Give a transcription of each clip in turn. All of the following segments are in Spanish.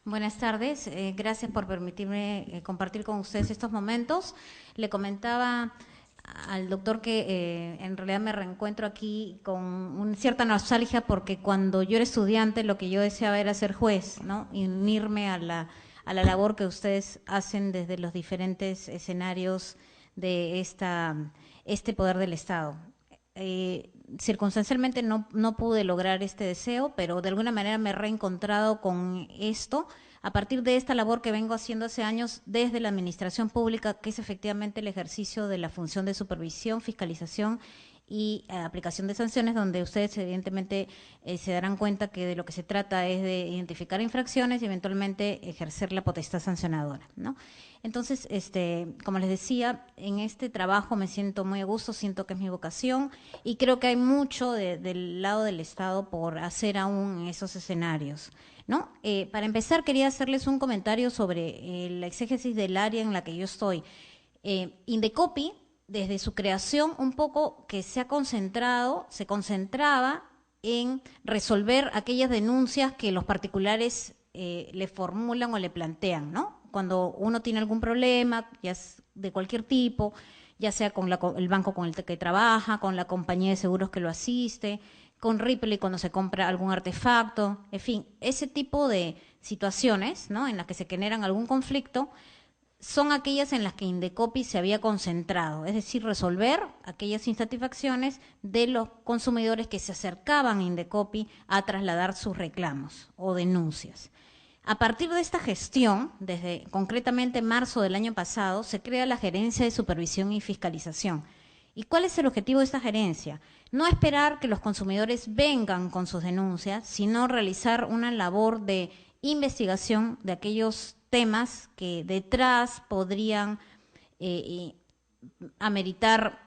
Buenas tardes, gracias por permitirme compartir con ustedes estos momentos. Le comentaba al doctor que en realidad me reencuentro aquí con una cierta nostalgia porque cuando yo era estudiante lo que yo deseaba era ser juez, ¿no? Y unirme a la labor que ustedes hacen desde los diferentes escenarios de este poder del Estado. Circunstancialmente no pude lograr este deseo, pero de alguna manera me he reencontrado con esto a partir de esta labor que vengo haciendo hace años desde la administración pública, que es efectivamente el ejercicio de la función de supervisión, fiscalización y aplicación de sanciones, donde ustedes evidentemente se darán cuenta que de lo que se trata es de identificar infracciones y eventualmente ejercer la potestad sancionadora, ¿no? Entonces, como les decía, en este trabajo me siento muy a gusto, siento que es mi vocación y creo que hay mucho del lado del Estado por hacer aún en esos escenarios, ¿no? Para empezar, quería hacerles un comentario sobre la exégesis del área en la que yo estoy. Indecopi, desde su creación, un poco que se concentraba en resolver aquellas denuncias que los particulares le formulan o le plantean, ¿no? Cuando uno tiene algún problema, ya es de cualquier tipo, ya sea con el banco con el que trabaja, con la compañía de seguros que lo asiste, con Ripley cuando se compra algún artefacto, en fin, ese tipo de situaciones, ¿no?, en las que se generan algún conflicto, son aquellas en las que Indecopi se había concentrado, es decir, resolver aquellas insatisfacciones de los consumidores que se acercaban a Indecopi a trasladar sus reclamos o denuncias. A partir de esta gestión, desde concretamente marzo del año pasado, se crea la Gerencia de Supervisión y Fiscalización. ¿Y cuál es el objetivo de esta gerencia? No esperar que los consumidores vengan con sus denuncias, sino realizar una labor de investigación de aquellos temas que detrás podrían ameritar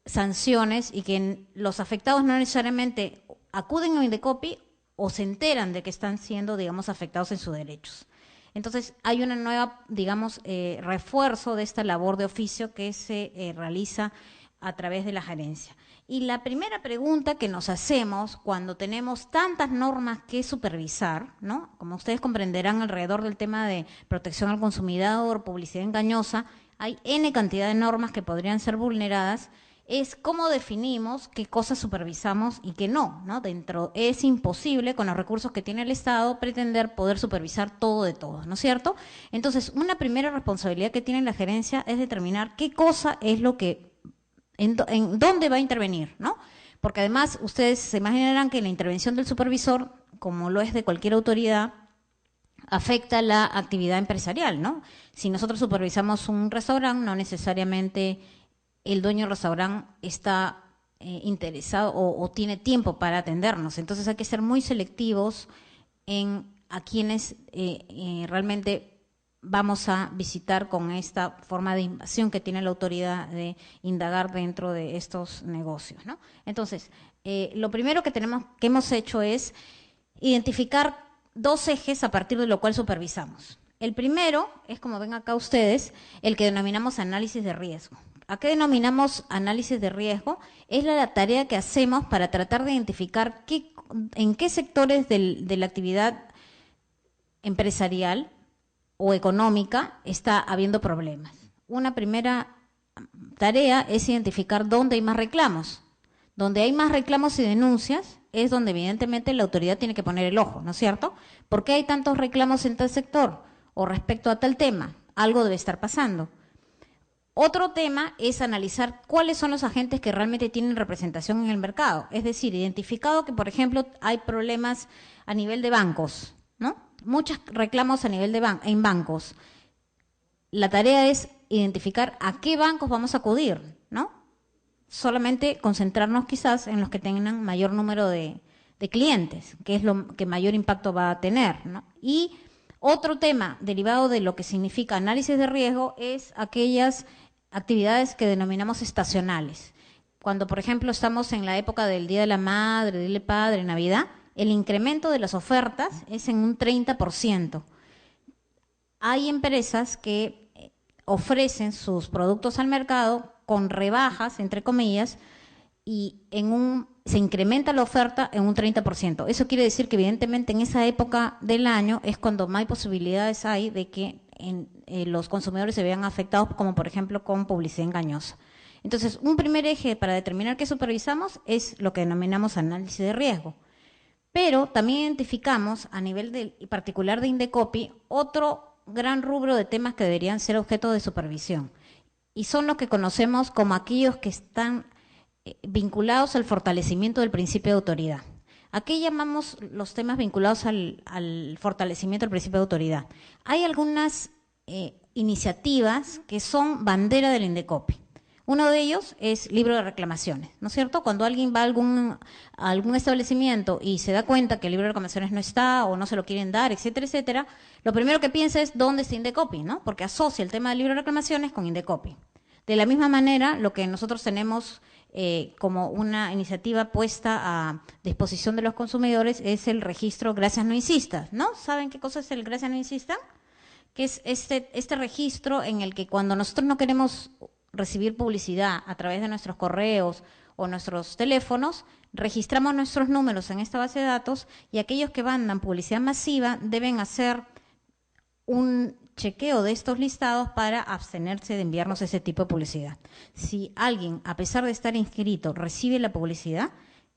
sanciones y que los afectados no necesariamente acuden a Indecopi o se enteran de que están siendo, digamos, afectados en sus derechos. Entonces, hay una nueva, digamos, refuerzo de esta labor de oficio que se realiza a través de la gerencia. Y la primera pregunta que nos hacemos cuando tenemos tantas normas que supervisar, ¿no? Como ustedes comprenderán, alrededor del tema de protección al consumidor, publicidad engañosa, hay N cantidad de normas que podrían ser vulneradas, es cómo definimos qué cosas supervisamos y qué no, ¿no? Es imposible, con los recursos que tiene el Estado, pretender poder supervisar todo de todo, ¿no es cierto? Entonces, una primera responsabilidad que tiene la gerencia es determinar qué cosa es lo que en dónde va a intervenir, ¿no? Porque además ustedes se imaginarán que la intervención del supervisor, como lo es de cualquier autoridad, afecta la actividad empresarial, ¿no? Si nosotros supervisamos un restaurante, no necesariamente el dueño del restaurante está interesado o tiene tiempo para atendernos. Entonces hay que ser muy selectivos a quienes realmente vamos a visitar con esta forma de invasión que tiene la autoridad de indagar dentro de estos negocios, ¿no? Entonces, lo primero que hemos hecho es identificar dos ejes a partir de lo cual supervisamos. El primero es, como ven acá ustedes, el que denominamos análisis de riesgo. ¿A qué denominamos análisis de riesgo? Es la tarea que hacemos para tratar de identificar en qué sectores de la actividad empresarial o económica está habiendo problemas. Una primera tarea es identificar dónde hay más reclamos. Donde hay más reclamos y denuncias es donde evidentemente la autoridad tiene que poner el ojo, ¿no es cierto? ¿Por qué hay tantos reclamos en tal sector o respecto a tal tema? Algo debe estar pasando. Otro tema es analizar cuáles son los agentes que realmente tienen representación en el mercado. Es decir, identificado que, por ejemplo, hay problemas a nivel de bancos, ¿no? Muchos reclamos a nivel en bancos. La tarea es identificar a qué bancos vamos a acudir, ¿no? Solamente concentrarnos quizás en los que tengan mayor número de clientes, que es lo que mayor impacto va a tener, ¿no? Y otro tema derivado de lo que significa análisis de riesgo es aquellas actividades que denominamos estacionales. Cuando, por ejemplo, estamos en la época del Día de la Madre, Día del Padre, Navidad, el incremento de las ofertas es en un 30%. Hay empresas que ofrecen sus productos al mercado con rebajas, entre comillas, y en un se incrementa la oferta en un 30%. Eso quiere decir que evidentemente en esa época del año es cuando más posibilidades hay de que los consumidores se vean afectados, como por ejemplo con publicidad engañosa. Entonces, un primer eje para determinar qué supervisamos es lo que denominamos análisis de riesgo. Pero también identificamos a nivel particular de Indecopi otro gran rubro de temas que deberían ser objeto de supervisión. Y son los que conocemos como aquellos que están vinculados al fortalecimiento del principio de autoridad. ¿A qué llamamos los temas vinculados al fortalecimiento del principio de autoridad? Hay algunas iniciativas que son bandera del Indecopi. Uno de ellos es libro de reclamaciones, ¿no es cierto? Cuando alguien va a algún establecimiento y se da cuenta que el libro de reclamaciones no está o no se lo quieren dar, etcétera, etcétera, lo primero que piensa es dónde está Indecopi, ¿no? Porque asocia el tema del libro de reclamaciones con Indecopi. De la misma manera, lo que nosotros tenemos como una iniciativa puesta a disposición de los consumidores es el registro Gracias No Insistas, ¿no? ¿Saben qué cosa es el Gracias No Insistan? Que es este registro en el que cuando nosotros no queremos recibir publicidad a través de nuestros correos o nuestros teléfonos, registramos nuestros números en esta base de datos y aquellos que mandan publicidad masiva deben hacer un chequeo de estos listados para abstenerse de enviarnos ese tipo de publicidad. Si alguien, a pesar de estar inscrito, recibe la publicidad,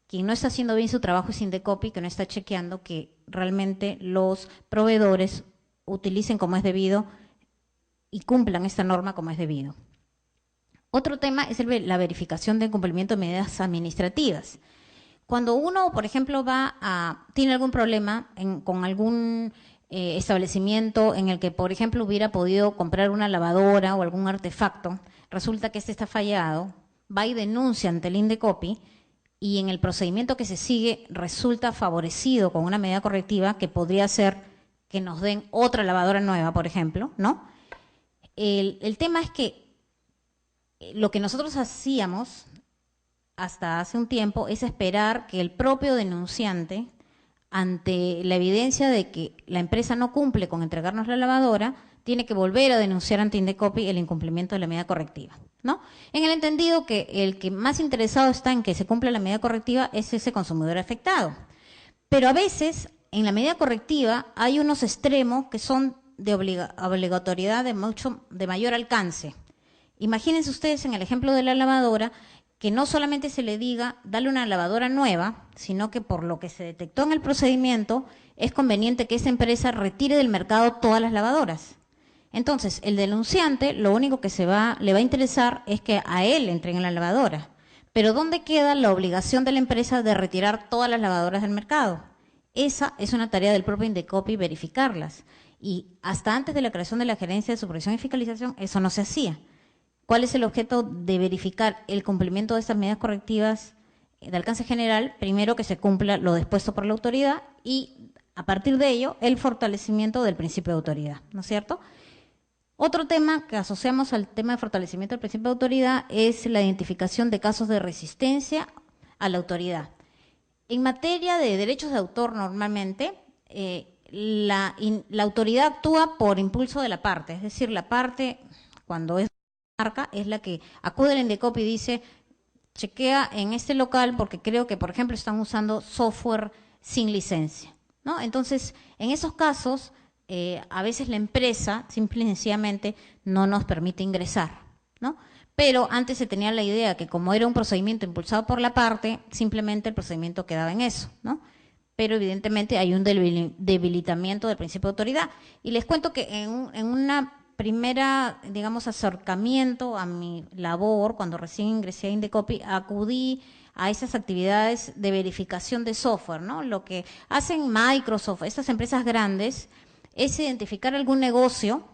quien no está haciendo bien su trabajo es Indecopi, que no está chequeando que realmente los proveedores utilicen como es debido y cumplan esta norma como es debido. Otro tema es la verificación del cumplimiento de medidas administrativas. Cuando uno, por ejemplo, tiene algún problema con algún establecimiento en el que, por ejemplo, hubiera podido comprar una lavadora o algún artefacto, resulta que este está fallado, va y denuncia ante el Indecopi y en el procedimiento que se sigue resulta favorecido con una medida correctiva que podría ser que nos den otra lavadora nueva, por ejemplo, ¿no? El tema es que lo que nosotros hacíamos hasta hace un tiempo es esperar que el propio denunciante, ante la evidencia de que la empresa no cumple con entregarnos la lavadora, tiene que volver a denunciar ante Indecopi el incumplimiento de la medida correctiva, ¿no? En el entendido que el que más interesado está en que se cumpla la medida correctiva es ese consumidor afectado. Pero a veces, en la medida correctiva, hay unos extremos que son de obligatoriedad de mayor alcance. Imagínense ustedes en el ejemplo de la lavadora, que no solamente se le diga, dale una lavadora nueva, sino que por lo que se detectó en el procedimiento, es conveniente que esa empresa retire del mercado todas las lavadoras. Entonces, el denunciante, lo único que le va a interesar es que a él le entreguen la lavadora. Pero ¿dónde queda la obligación de la empresa de retirar todas las lavadoras del mercado? Esa es una tarea del propio Indecopi verificarlas. Y hasta antes de la creación de la Gerencia de Supervisión y Fiscalización, eso no se hacía. ¿Cuál es el objeto de verificar el cumplimiento de estas medidas correctivas de alcance general? Primero, que se cumpla lo dispuesto por la autoridad y, a partir de ello, el fortalecimiento del principio de autoridad, ¿no es cierto? Otro tema que asociamos al tema de fortalecimiento del principio de autoridad es la identificación de casos de resistencia a la autoridad. En materia de derechos de autor, normalmente, la autoridad actúa por impulso de la parte, es decir, la parte, cuando es marca, es la que acude al Indecopi y dice, chequea en este local porque creo que, por ejemplo, están usando software sin licencia, ¿no? Entonces, en esos casos, a veces la empresa simple y sencillamente no nos permite ingresar, ¿no? Pero antes se tenía la idea que como era un procedimiento impulsado por la parte, simplemente el procedimiento quedaba en eso, ¿no? Pero evidentemente hay un debilitamiento del principio de autoridad. Y les cuento que en una primera, digamos, acercamiento a mi labor, cuando recién ingresé a Indecopi, acudí a esas actividades de verificación de software, ¿no? Lo que hacen Microsoft, estas empresas grandes, es identificar algún negocio,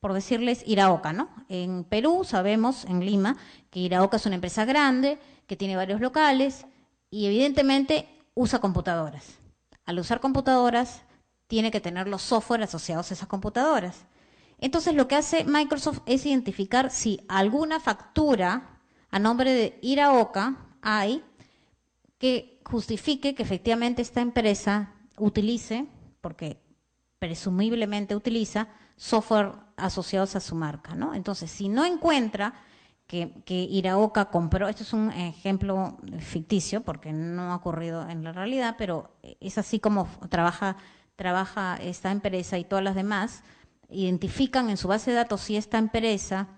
por decirles Iraoka, ¿no? En Perú sabemos, en Lima, que Iraoka es una empresa grande, que tiene varios locales y evidentemente usa computadoras. Al usar computadoras, tiene que tener los software asociados a esas computadoras. Entonces, lo que hace Microsoft es identificar si alguna factura a nombre de Iraoka hay que justifique que efectivamente esta empresa utilice, porque presumiblemente utiliza, software asociados a su marca, ¿no? Entonces, si no encuentra que Iraoka compró. Esto es un ejemplo ficticio porque no ha ocurrido en la realidad, pero es así como trabaja esta empresa, y todas las demás identifican en su base de datos si esta empresa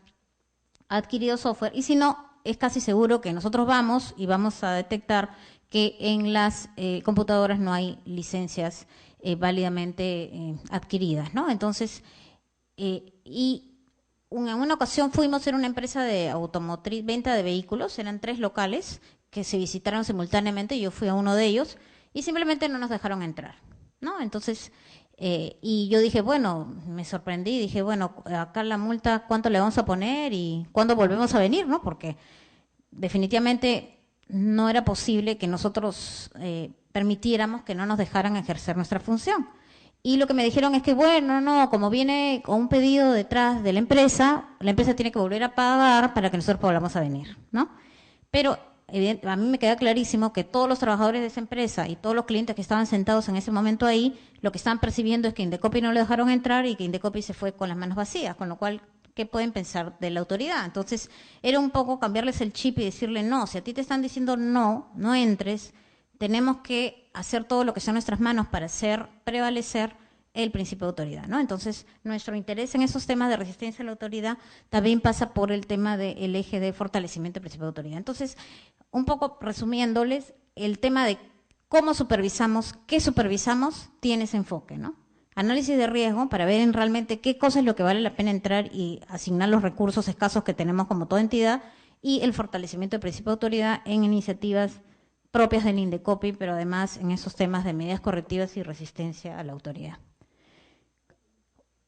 ha adquirido software, y si no, es casi seguro que nosotros vamos y vamos a detectar que en las computadoras no hay licencias válidamente adquiridas, ¿no? Entonces, en una ocasión fuimos a una empresa de automotriz, venta de vehículos, eran 3 locales que se visitaron simultáneamente, yo fui a uno de ellos y simplemente no nos dejaron entrar, ¿no? Entonces, y yo dije, bueno, me sorprendí, dije, bueno, acá la multa, ¿cuánto le vamos a poner y cuándo volvemos a venir, ¿no? Porque definitivamente no era posible que nosotros permitiéramos que no nos dejaran ejercer nuestra función. Y lo que me dijeron es que, bueno, no, como viene con un pedido detrás de la empresa tiene que volver a pagar para que nosotros volvamos a venir, ¿no? Pero a mí me queda clarísimo que todos los trabajadores de esa empresa y todos los clientes que estaban sentados en ese momento ahí, lo que estaban percibiendo es que Indecopi no le dejaron entrar y que Indecopi se fue con las manos vacías, con lo cual, ¿qué pueden pensar de la autoridad? Entonces, era un poco cambiarles el chip y decirle, no, si a ti te están diciendo no, no entres, tenemos que hacer todo lo que sea en nuestras manos para hacer prevalecer el principio de autoridad, ¿no? Entonces, nuestro interés en esos temas de resistencia a la autoridad también pasa por el tema del eje de fortalecimiento del principio de autoridad. Entonces, un poco resumiéndoles, el tema de cómo supervisamos, qué supervisamos, tiene ese enfoque, ¿no? Análisis de riesgo para ver realmente qué cosa es lo que vale la pena entrar y asignar los recursos escasos que tenemos como toda entidad, y el fortalecimiento del principio de autoridad en iniciativas propias del Indecopi, pero además en esos temas de medidas correctivas y resistencia a la autoridad.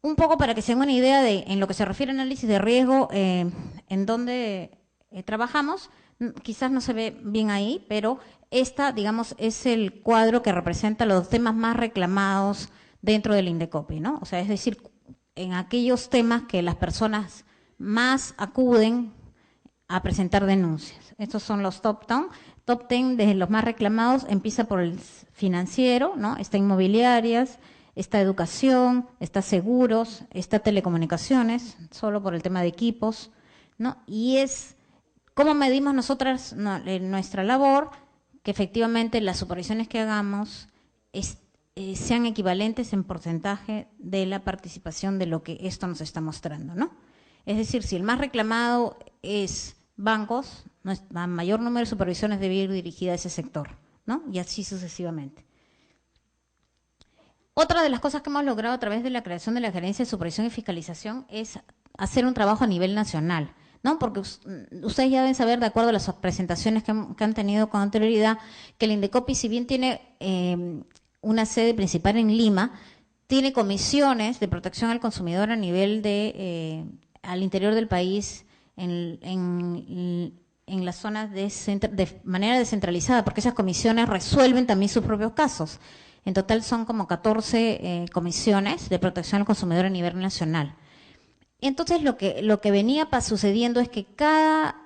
Un poco para que se den una idea de, en lo que se refiere a análisis de riesgo, en donde trabajamos, quizás no se ve bien ahí, pero esta, digamos, es el cuadro que representa los temas más reclamados dentro del Indecopi, ¿no? O sea, es decir, en aquellos temas que las personas más acuden a presentar denuncias. Estos son los top 10 de los más reclamados. Empieza por el financiero, ¿no? Está inmobiliarias, está educación, está seguros, está telecomunicaciones, solo por el tema de equipos, ¿no? Y es cómo medimos nosotras nuestra labor, que efectivamente las supervisiones que hagamos sean equivalentes en porcentaje de la participación de lo que esto nos está mostrando, ¿no? Es decir, si el más reclamado es bancos, a mayor número de supervisiones debe ir dirigida a ese sector, ¿no? Y así sucesivamente. Otra de las cosas que hemos logrado a través de la creación de la Gerencia de Supervisión y Fiscalización es hacer un trabajo a nivel nacional, ¿no? Porque ustedes ya deben saber, de acuerdo a las presentaciones que han tenido con anterioridad, que el Indecopi, si bien tiene una sede principal en Lima, tiene comisiones de protección al consumidor a nivel al interior del país, en las zonas de manera descentralizada, porque esas comisiones resuelven también sus propios casos. En total son como 14 comisiones de protección al consumidor a nivel nacional. Entonces lo que venía sucediendo es que cada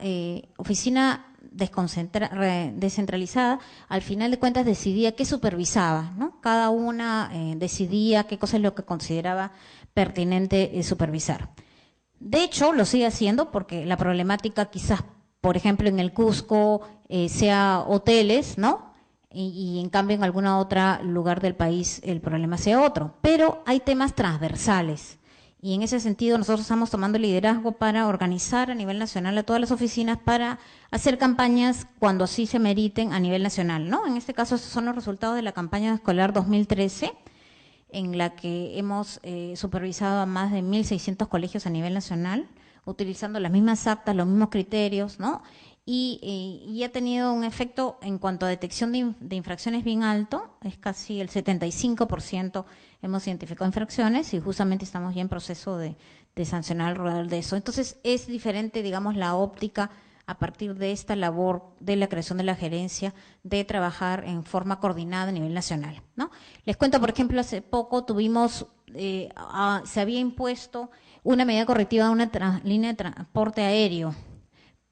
oficina descentralizada, al final de cuentas decidía qué supervisaba, ¿no? Cada una decidía qué cosa es lo que consideraba pertinente supervisar. De hecho, lo sigue haciendo porque la problemática quizás, por ejemplo, en el Cusco sea hoteles, ¿no? Y en cambio en algún otro lugar del país el problema sea otro. Pero hay temas transversales. Y en ese sentido nosotros estamos tomando liderazgo para organizar a nivel nacional a todas las oficinas para hacer campañas cuando así se meriten a nivel nacional, ¿no? En este caso, estos son los resultados de la campaña escolar 2013, en la que hemos supervisado a más de 1.600 colegios a nivel nacional, utilizando las mismas actas, los mismos criterios, ¿no? Y ha tenido un efecto en cuanto a detección de infracciones bien alto, es casi el 75% hemos identificado infracciones y justamente estamos ya en proceso de sancionar alrededor de eso. Entonces es diferente, digamos, la óptica a partir de esta labor de la creación de la gerencia, de trabajar en forma coordinada a nivel nacional, ¿no? Les cuento, por ejemplo, hace poco tuvimos, se había impuesto una medida correctiva a una línea de transporte aéreo,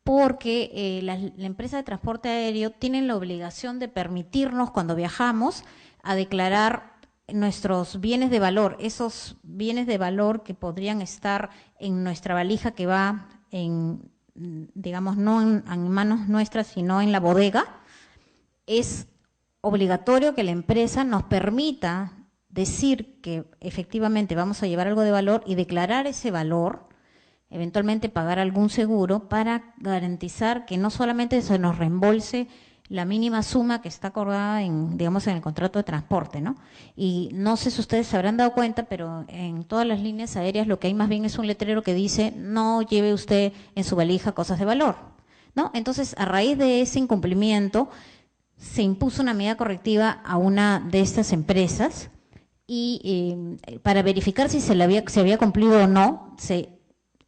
porque la empresa de transporte aéreo tiene la obligación de permitirnos, cuando viajamos, a declarar nuestros bienes de valor, esos bienes de valor que podrían estar en nuestra valija que va digamos, no en manos nuestras, sino en la bodega, es obligatorio que la empresa nos permita decir que efectivamente vamos a llevar algo de valor y declarar ese valor, eventualmente pagar algún seguro para garantizar que no solamente se nos reembolse la mínima suma que está acordada en, digamos, en el contrato de transporte, ¿no? Y no sé si ustedes se habrán dado cuenta, pero en todas las líneas aéreas lo que hay más bien es un letrero que dice no lleve usted en su valija cosas de valor, ¿no? Entonces, a raíz de ese incumplimiento, se impuso una medida correctiva a una de estas empresas y para verificar si se había cumplido o no,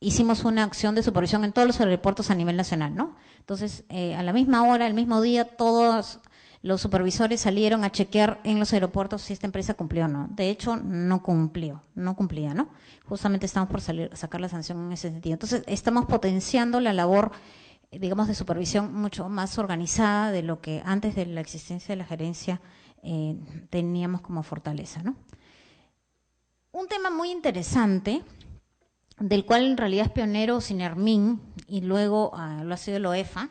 hicimos una acción de supervisión en todos los aeropuertos a nivel nacional, ¿no? Entonces, a la misma hora, el mismo día, todos los supervisores salieron a chequear en los aeropuertos si esta empresa cumplió o no. De hecho, no cumplía, ¿no? Justamente estamos por sacar la sanción en ese sentido. Entonces, estamos potenciando la labor, digamos, de supervisión mucho más organizada de lo que antes de la existencia de la gerencia teníamos como fortaleza, ¿no? Un tema muy interesante, del cual en realidad es pionero Sinermin y luego lo ha sido la OEFA,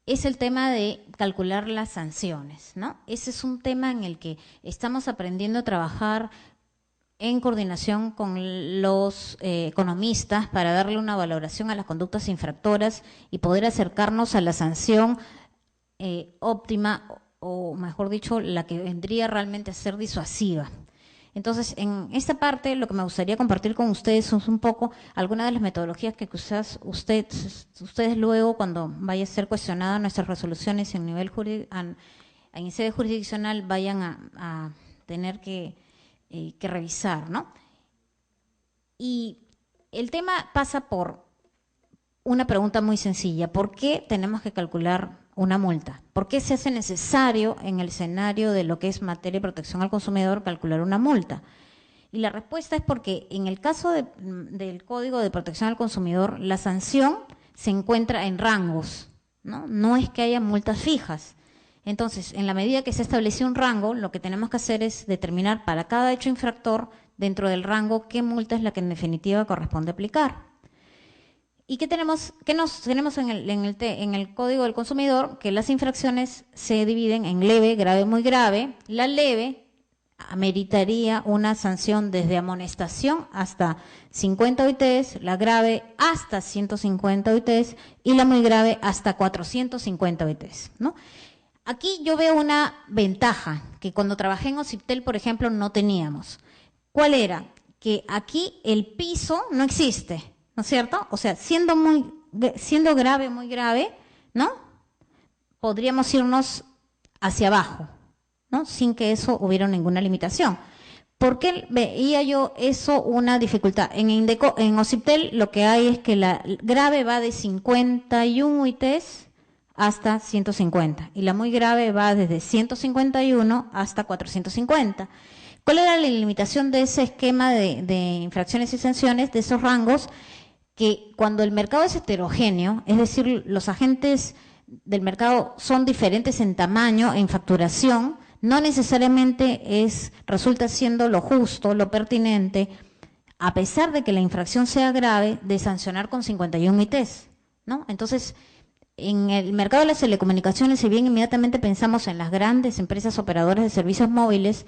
es el tema de calcular las sanciones, ¿no? Ese es un tema en el que estamos aprendiendo a trabajar en coordinación con los economistas para darle una valoración a las conductas infractoras y poder acercarnos a la sanción óptima, o mejor dicho, la que vendría realmente a ser disuasiva. Entonces, en esta parte, lo que me gustaría compartir con ustedes son un poco algunas de las metodologías que quizás ustedes luego, cuando vaya a ser cuestionadas nuestras resoluciones en nivel en sede jurisdiccional, vayan a tener que revisar, ¿no? Y el tema pasa por una pregunta muy sencilla: ¿por qué tenemos que calcular una multa? ¿Por qué se hace necesario en el escenario de lo que es materia de protección al consumidor calcular una multa? Y la respuesta es porque en el caso del Código de Protección al Consumidor, la sanción se encuentra en rangos, ¿no? No es que haya multas fijas. Entonces, en la medida que se establece un rango, lo que tenemos que hacer es determinar para cada hecho infractor, dentro del rango, qué multa es la que en definitiva corresponde aplicar. ¿Y qué tenemos en el Código del Consumidor? Que las infracciones se dividen en leve, grave, muy grave. La leve ameritaría una sanción desde amonestación hasta 50 OITs, la grave hasta 150 OITs y la muy grave hasta 450 OITs, ¿no? Aquí yo veo una ventaja que cuando trabajé en OCIPTEL, por ejemplo, no teníamos. ¿Cuál era? Que aquí el piso no existe, ¿no es cierto? O sea, siendo grave, muy grave, ¿no? Podríamos irnos hacia abajo, ¿no? Sin que eso hubiera ninguna limitación. ¿Por qué veía yo eso una dificultad? En OCIPTEL lo que hay es que la grave va de 51 UITs hasta 150 y la muy grave va desde 151 hasta 450. ¿Cuál era la limitación de ese esquema de infracciones y sanciones, de esos rangos? Que cuando el mercado es heterogéneo, es decir, los agentes del mercado son diferentes en tamaño, en facturación, no necesariamente resulta siendo lo justo, lo pertinente, a pesar de que la infracción sea grave, de sancionar con 51 ITs, ¿no? Entonces, en el mercado de las telecomunicaciones, si bien inmediatamente pensamos en las grandes empresas operadoras de servicios móviles,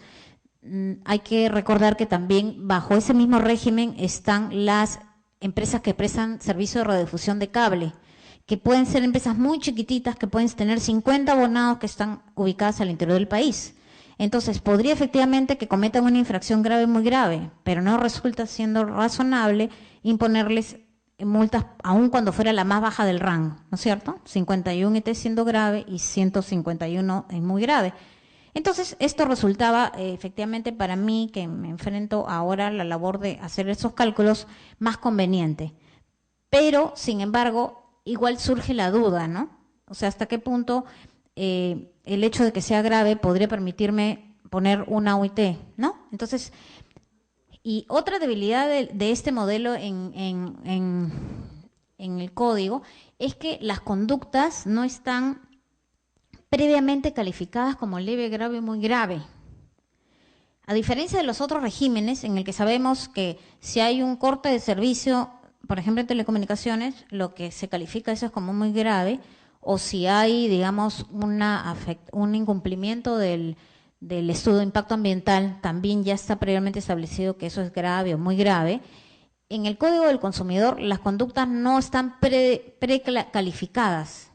hay que recordar que también bajo ese mismo régimen están las empresas que prestan servicio de radiodifusión de cable, que pueden ser empresas muy chiquititas, que pueden tener 50 abonados que están ubicadas al interior del país. Entonces, podría efectivamente que cometan una infracción grave, muy grave, pero no resulta siendo razonable imponerles multas, aun cuando fuera la más baja del rango, ¿no es cierto? 51 IT siendo grave y 151 es muy grave. Entonces, esto resultaba efectivamente para mí, que me enfrento ahora a la labor de hacer esos cálculos, más conveniente. Pero, sin embargo, igual surge la duda, ¿no? O sea, ¿hasta qué punto el hecho de que sea grave podría permitirme poner una OIT, ¿no? Entonces, y otra debilidad de este modelo en el código es que las conductas no están previamente calificadas como leve, grave, muy grave. A diferencia de los otros regímenes en el que sabemos que si hay un corte de servicio por ejemplo, en telecomunicaciones, lo que se califica eso es como muy grave, o si hay, digamos, un incumplimiento del estudio de impacto ambiental, también ya está previamente establecido que eso es grave o muy grave. En el Código del Consumidor las conductas no están precalificadas,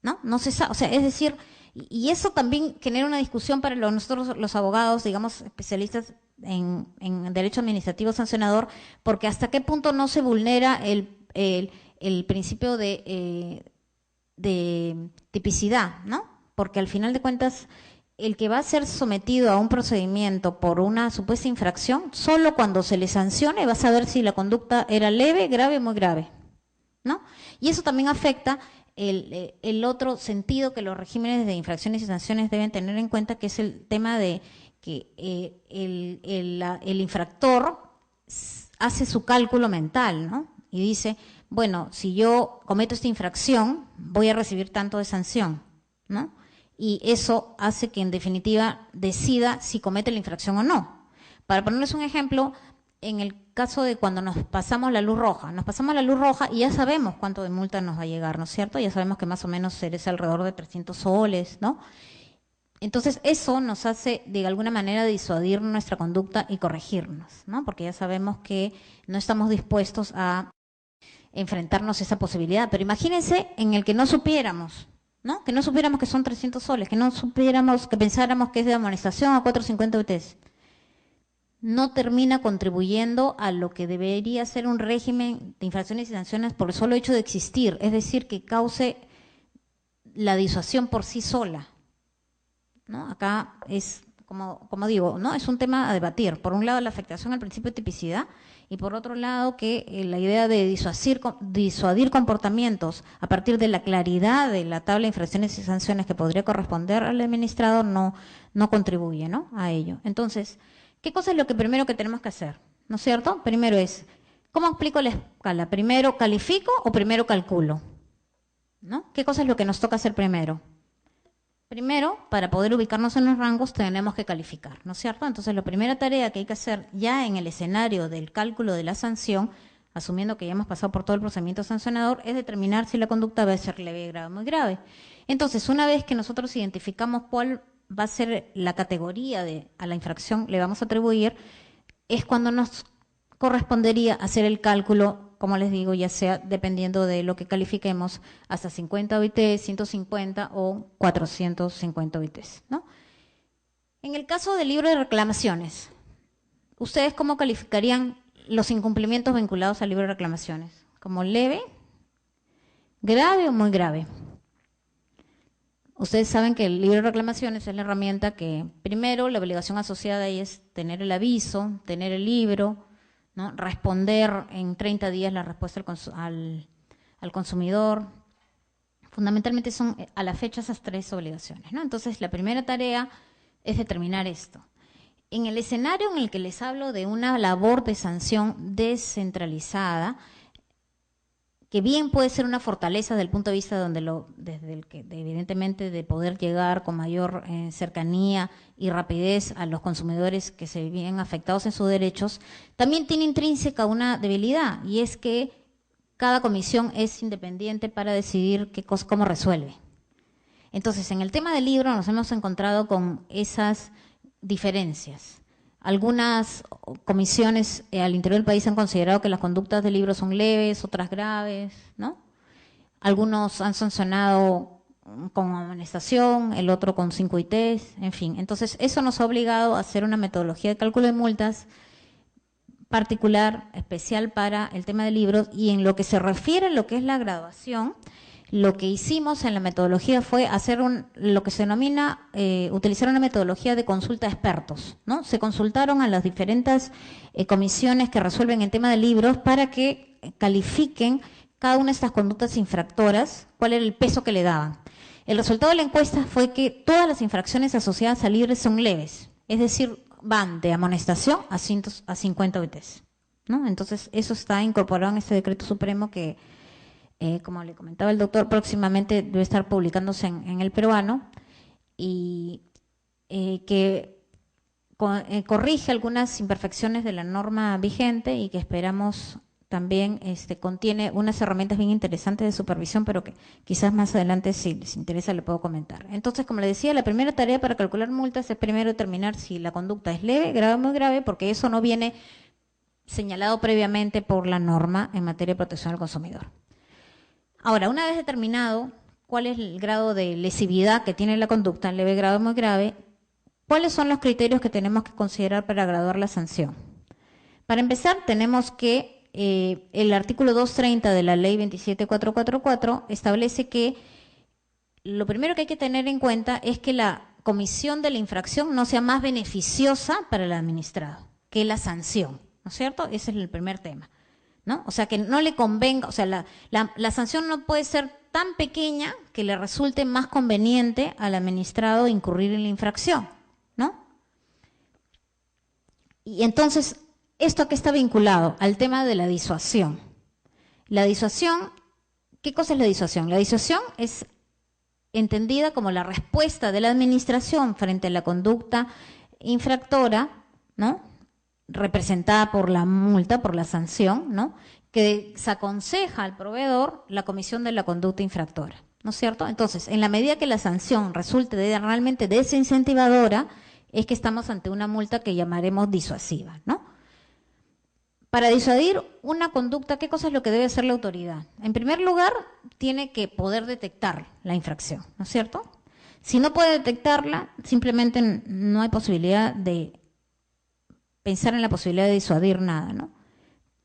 ¿no? No se sabe, o sea, es decir, y eso también genera una discusión para nosotros los abogados, digamos, especialistas en derecho administrativo sancionador, porque hasta qué punto no se vulnera el principio de tipicidad, ¿no? Porque al final de cuentas, el que va a ser sometido a un procedimiento por una supuesta infracción, solo cuando se le sancione va a saber si la conducta era leve, grave o muy grave, ¿no? Y eso también afecta el otro sentido que los regímenes de infracciones y sanciones deben tener en cuenta, que es el tema de que el infractor hace su cálculo mental, ¿no? Y dice, bueno, si yo cometo esta infracción, voy a recibir tanto de sanción, ¿no? Y eso hace que en definitiva decida si comete la infracción o no. Para ponerles un ejemplo, en el caso de cuando nos pasamos la luz roja y ya sabemos cuánto de multa nos va a llegar, ¿no es cierto? Ya sabemos que más o menos es alrededor de 300 soles, ¿no? Entonces eso nos hace de alguna manera disuadir nuestra conducta y corregirnos, ¿no? Porque ya sabemos que no estamos dispuestos a enfrentarnos a esa posibilidad. Pero imagínense en el que no supiéramos, ¿no? Que no supiéramos que son 300 soles, que no supiéramos, que pensáramos que es de amonestación a 450 UTs. No termina contribuyendo a lo que debería ser un régimen de infracciones y sanciones por el solo hecho de existir, es decir, que cause la disuasión por sí sola, ¿no? Acá es, como digo, ¿no? Es un tema a debatir. Por un lado, la afectación al principio de tipicidad, y por otro lado, que la idea de disuadir comportamientos a partir de la claridad de la tabla de infracciones y sanciones que podría corresponder al administrador no contribuye, ¿no? A ello. Entonces, ¿qué cosa es lo que primero que tenemos que hacer? ¿No es cierto? Primero es, ¿cómo explico la escala? ¿Primero califico o primero calculo? ¿No? ¿Qué cosa es lo que nos toca hacer primero? Primero, para poder ubicarnos en los rangos, tenemos que calificar, ¿no es cierto? Entonces, la primera tarea que hay que hacer ya en el escenario del cálculo de la sanción, asumiendo que ya hemos pasado por todo el procedimiento sancionador, es determinar si la conducta va a ser leve, grave o muy grave. Entonces, una vez que nosotros identificamos cuál va a ser la categoría a la infracción le vamos a atribuir, es cuando nos correspondería hacer el cálculo, como les digo, ya sea dependiendo de lo que califiquemos, hasta 50 OIT, 150 o 450 OIT, ¿no? En el caso del libro de reclamaciones, ¿ustedes cómo calificarían los incumplimientos vinculados al libro de reclamaciones? ¿Como leve, grave o muy grave? Ustedes saben que el libro de reclamaciones es la herramienta que, primero, la obligación asociada ahí es tener el aviso, tener el libro, ¿no? Responder en 30 días la respuesta al consumidor. Fundamentalmente son a la fecha esas tres obligaciones, ¿no? Entonces, la primera tarea es determinar esto. En el escenario en el que les hablo de una labor de sanción descentralizada, que bien puede ser una fortaleza desde el punto de vista desde el que evidentemente de poder llegar con mayor cercanía y rapidez a los consumidores que se ven afectados en sus derechos, también tiene intrínseca una debilidad, y es que cada comisión es independiente para decidir cómo resuelve. Entonces, en el tema del libro nos hemos encontrado con esas diferencias. Algunas comisiones al interior del país han considerado que las conductas del libro son leves, otras graves, ¿no? Algunos han sancionado con amonestación, el otro con 5 ITs, en fin. Entonces, eso nos ha obligado a hacer una metodología de cálculo de multas particular, especial para el tema de libros, y en lo que se refiere a lo que es la graduación, lo que hicimos en la metodología fue hacer lo que se denomina, utilizar una metodología de consulta a expertos, ¿no? Se consultaron a las diferentes comisiones que resuelven el tema de libros para que califiquen cada una de estas conductas infractoras, cuál era el peso que le daban. El resultado de la encuesta fue que todas las infracciones asociadas al libro son leves, es decir, van de amonestación a 50 OITs, ¿no? Entonces, eso está incorporado en este decreto supremo que, como le comentaba el doctor, próximamente debe estar publicándose en el peruano, y que corrige algunas imperfecciones de la norma vigente y que esperamos también contiene unas herramientas bien interesantes de supervisión, pero que quizás más adelante, si les interesa, le puedo comentar. Entonces, como le decía, la primera tarea para calcular multas es primero determinar si la conducta es leve, grave o muy grave, porque eso no viene señalado previamente por la norma en materia de protección al consumidor. Ahora, una vez determinado cuál es el grado de lesividad que tiene la conducta, leve, grave o muy grave, ¿cuáles son los criterios que tenemos que considerar para graduar la sanción? Para empezar, tenemos que el artículo 230 de la ley 27444 establece que lo primero que hay que tener en cuenta es que la comisión de la infracción no sea más beneficiosa para el administrado que la sanción, ¿no es cierto? Ese es el primer tema, ¿no? O sea, que no le convenga, o sea, la sanción no puede ser tan pequeña que le resulte más conveniente al administrado incurrir en la infracción, ¿no? Y entonces, ¿esto a qué está vinculado? Al tema de la disuasión. La disuasión, ¿qué cosa es la disuasión? La disuasión es entendida como la respuesta de la administración frente a la conducta infractora, ¿no? Representada por la multa, por la sanción, ¿no? Que desaconseja al proveedor la comisión de la conducta infractora, ¿no es cierto? Entonces, en la medida que la sanción resulte realmente desincentivadora, es que estamos ante una multa que llamaremos disuasiva, ¿no? Para disuadir una conducta, ¿qué cosa es lo que debe hacer la autoridad? En primer lugar, tiene que poder detectar la infracción, ¿no es cierto? Si no puede detectarla, simplemente no hay posibilidad de pensar en la posibilidad de disuadir nada, ¿no?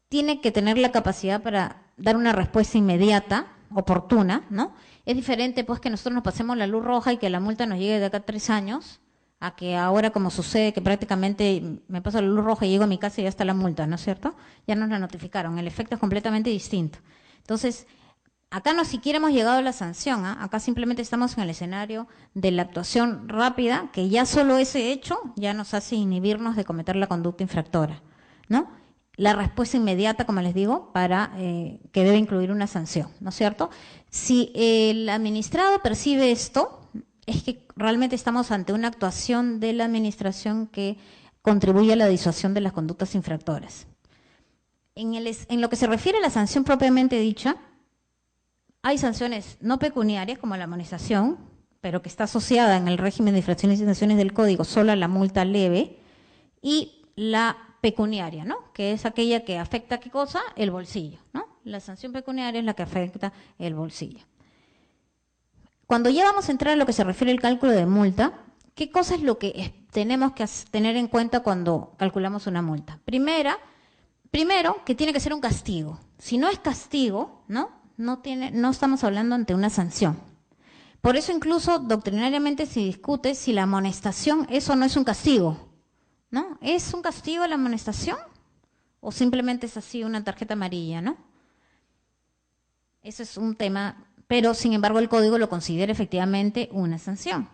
Tiene que tener la capacidad para dar una respuesta inmediata, oportuna, ¿no? Es diferente, pues, que nosotros nos pasemos la luz roja y que la multa nos llegue de acá a 3 años, a que ahora, como sucede, que prácticamente me paso la luz roja y llego a mi casa y ya está la multa, ¿no es cierto? Ya nos la notificaron, el efecto es completamente distinto. Entonces, acá no siquiera hemos llegado a la sanción, ¿eh? Acá simplemente estamos en el escenario de la actuación rápida, que ya solo ese hecho ya nos hace inhibirnos de cometer la conducta infractora, ¿no? La respuesta inmediata, como les digo, para que debe incluir una sanción, ¿no es cierto? Si el administrado percibe esto, es que realmente estamos ante una actuación de la administración que contribuye a la disuasión de las conductas infractoras. En lo que se refiere a la sanción propiamente dicha, hay sanciones no pecuniarias, como la amonestación, pero que está asociada en el régimen de infracciones y sanciones del Código solo a la multa leve, y la pecuniaria, ¿no? Que es aquella que afecta, ¿qué cosa? El bolsillo, ¿no? La sanción pecuniaria es la que afecta el bolsillo. Cuando ya vamos a entrar a lo que se refiere al cálculo de multa, ¿qué cosa es lo que tenemos que tener en cuenta cuando calculamos una multa? Primero, que tiene que ser un castigo. Si no es castigo, ¿no? No estamos hablando ante una sanción. Por eso incluso doctrinariamente se discute si la amonestación, eso no es un castigo, ¿no? ¿Es un castigo la amonestación? ¿O simplemente es así una tarjeta amarilla, ¿no? Eso es un tema, pero sin embargo el código lo considera efectivamente una sanción.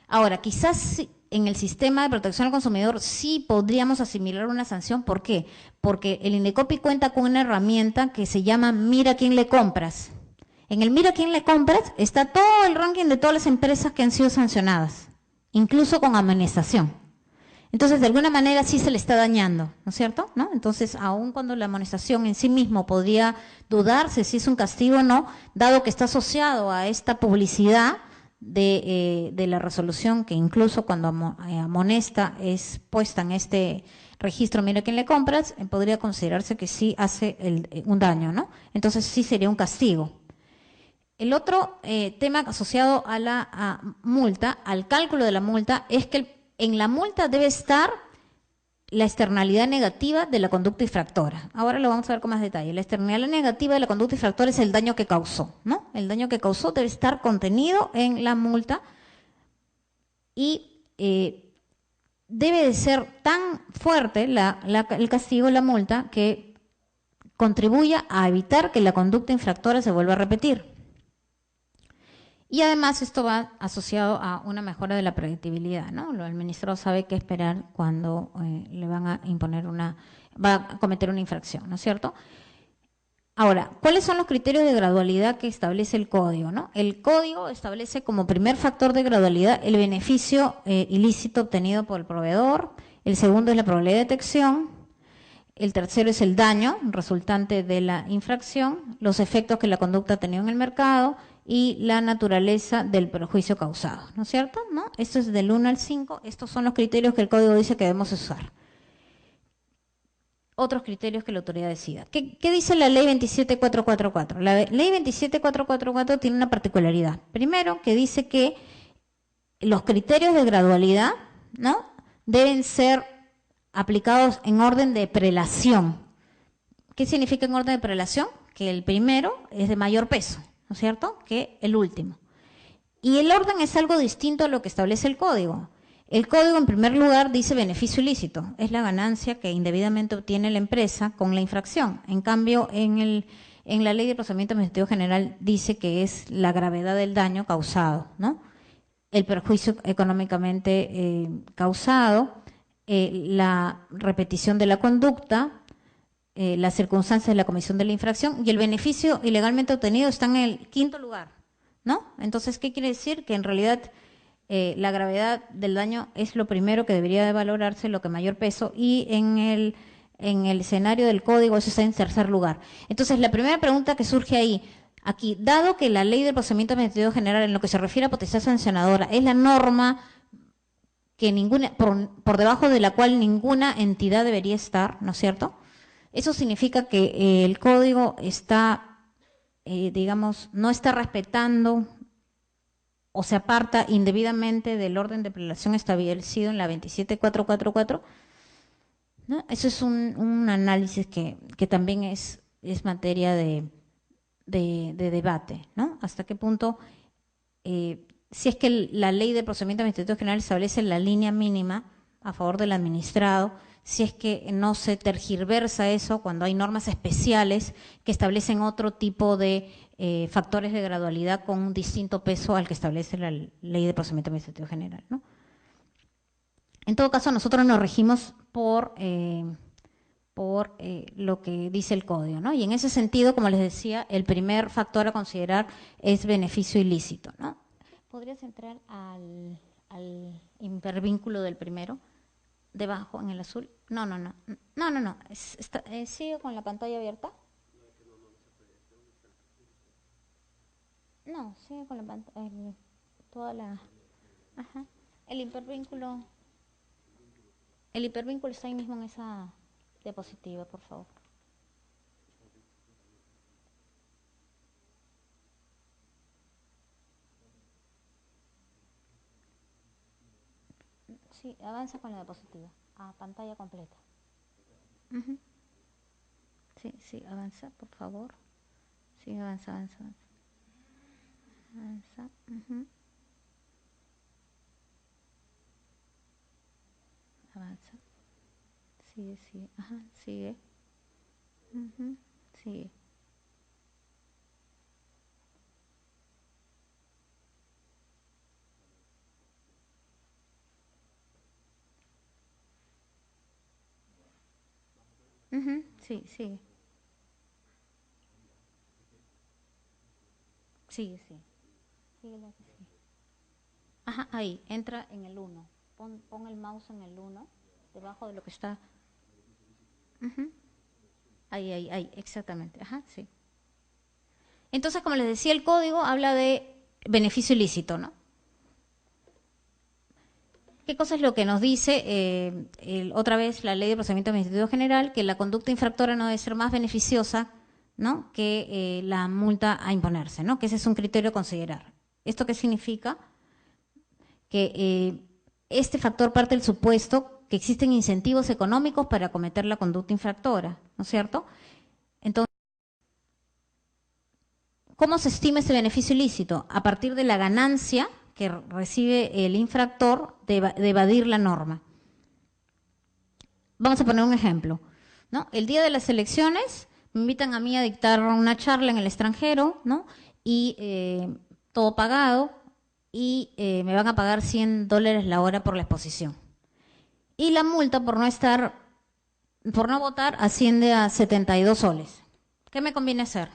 Ahora, quizás en el sistema de protección al consumidor sí podríamos asimilar una sanción. ¿Por qué? Porque el INDECOPI cuenta con una herramienta que se llama Mira a quién le compras. En el Mira a quién le compras está todo el ranking de todas las empresas que han sido sancionadas, incluso con amonestación. Entonces, de alguna manera sí se le está dañando, ¿no es cierto? ¿No? Entonces, aun cuando la amonestación en sí mismo podría dudarse si es un castigo o no, dado que está asociado a esta publicidad de la resolución, que incluso cuando amonesta es puesta en este registro, mira quién le compras, podría considerarse que sí hace un daño, ¿no? Entonces, sí sería un castigo. El otro tema asociado a la multa, al cálculo de la multa, es que en la multa debe estar la externalidad negativa de la conducta infractora. Ahora lo vamos a ver con más detalle. La externalidad negativa de la conducta infractora es el daño que causó, ¿no? El daño que causó debe estar contenido en la multa y debe de ser tan fuerte el castigo, la multa, que contribuya a evitar que la conducta infractora se vuelva a repetir. Y además esto va asociado a una mejora de la predictibilidad, ¿no? El administrador sabe qué esperar cuando le van a imponer va a cometer una infracción, ¿no es cierto? Ahora, ¿cuáles son los criterios de gradualidad que establece el código, ¿no? El código establece como primer factor de gradualidad el beneficio ilícito obtenido por el proveedor. El segundo es la probabilidad de detección. El tercero es el daño resultante de la infracción, los efectos que la conducta ha tenido en el mercado y la naturaleza del perjuicio causado, ¿no es cierto? ¿No? Esto es del 1 al 5, estos son los criterios que el código dice que debemos usar. Otros criterios que la autoridad decida. ¿Qué dice la ley 27444? La ley 27444 tiene una particularidad. Primero, que dice que los criterios de gradualidad, ¿no?, deben ser aplicados en orden de prelación. ¿Qué significa en orden de prelación? Que el primero es de mayor peso, ¿no es cierto?, que el último. Y el orden es algo distinto a lo que establece el código. El código, en primer lugar, dice beneficio ilícito. Es la ganancia que indebidamente obtiene la empresa con la infracción. En cambio, en la ley de procedimiento administrativo general dice que es la gravedad del daño causado, ¿no?, el perjuicio económicamente causado, la repetición de la conducta, las circunstancias de la comisión de la infracción y el beneficio ilegalmente obtenido está en el quinto lugar, ¿no? Entonces, ¿qué quiere decir? Que en realidad la gravedad del daño es lo primero que debería de valorarse, lo que mayor peso, y en el escenario del código eso está en tercer lugar. Entonces, la primera pregunta que surge ahí, aquí, dado que la ley del procedimiento administrativo general en lo que se refiere a potestad sancionadora es la norma que por debajo de la cual ninguna entidad debería estar, ¿no es cierto? Eso significa que el código está, digamos, no está respetando o se aparta indebidamente del orden de prelación establecido en la 27444, ¿no? Eso es un análisis que también es materia de debate, ¿no? Hasta qué punto, si es que la ley de procedimiento administrativo general establece la línea mínima a favor del administrado, si es que no se tergiversa eso cuando hay normas especiales que establecen otro tipo de factores de gradualidad con un distinto peso al que establece la ley de procedimiento administrativo general, ¿no? En todo caso, nosotros nos regimos por lo que dice el código, ¿no? Y en ese sentido, como les decía, el primer factor a considerar es beneficio ilícito, ¿no? ¿Podrías entrar al hipervínculo del primero? Debajo, en el azul. No. ¿Sigue con la pantalla abierta? No, sigue con la pantalla, toda la... Ajá. El hipervínculo está ahí mismo en esa diapositiva, por favor. Sí, avanza con la diapositiva, a pantalla completa. Uh-huh. Sí, avanza, por favor. Sí, avanza. Avanza. Uh-huh. Avanza. Sigue. Ajá, sigue. Uh-huh. Sigue. Uh-huh. Sí, sigue. Sigue. Sigue la que sigue. Ajá, ahí, entra en el 1. Pon el mouse en el 1, debajo de lo que está. Uh-huh. Ahí, exactamente. Ajá, sí. Entonces, como les decía, el código habla de beneficio ilícito, ¿no? ¿Qué cosa es lo que nos dice otra vez la Ley de Procedimiento Administrativo General? Que la conducta infractora no debe ser más beneficiosa, ¿no?, que la multa a imponerse, ¿no? Que ese es un criterio a considerar. ¿Esto qué significa? Que este factor parte del supuesto que existen incentivos económicos para cometer la conducta infractora, ¿no es cierto? Entonces, ¿cómo se estima ese beneficio ilícito? A partir de la ganancia que recibe el infractor de evadir la norma. Vamos a poner un ejemplo, ¿no? El día de las elecciones me invitan a mí a dictar una charla en el extranjero, ¿no? Y todo pagado, y me van a pagar $100 la hora por la exposición. Y la multa por no votar asciende a 72 soles. ¿Qué me conviene hacer?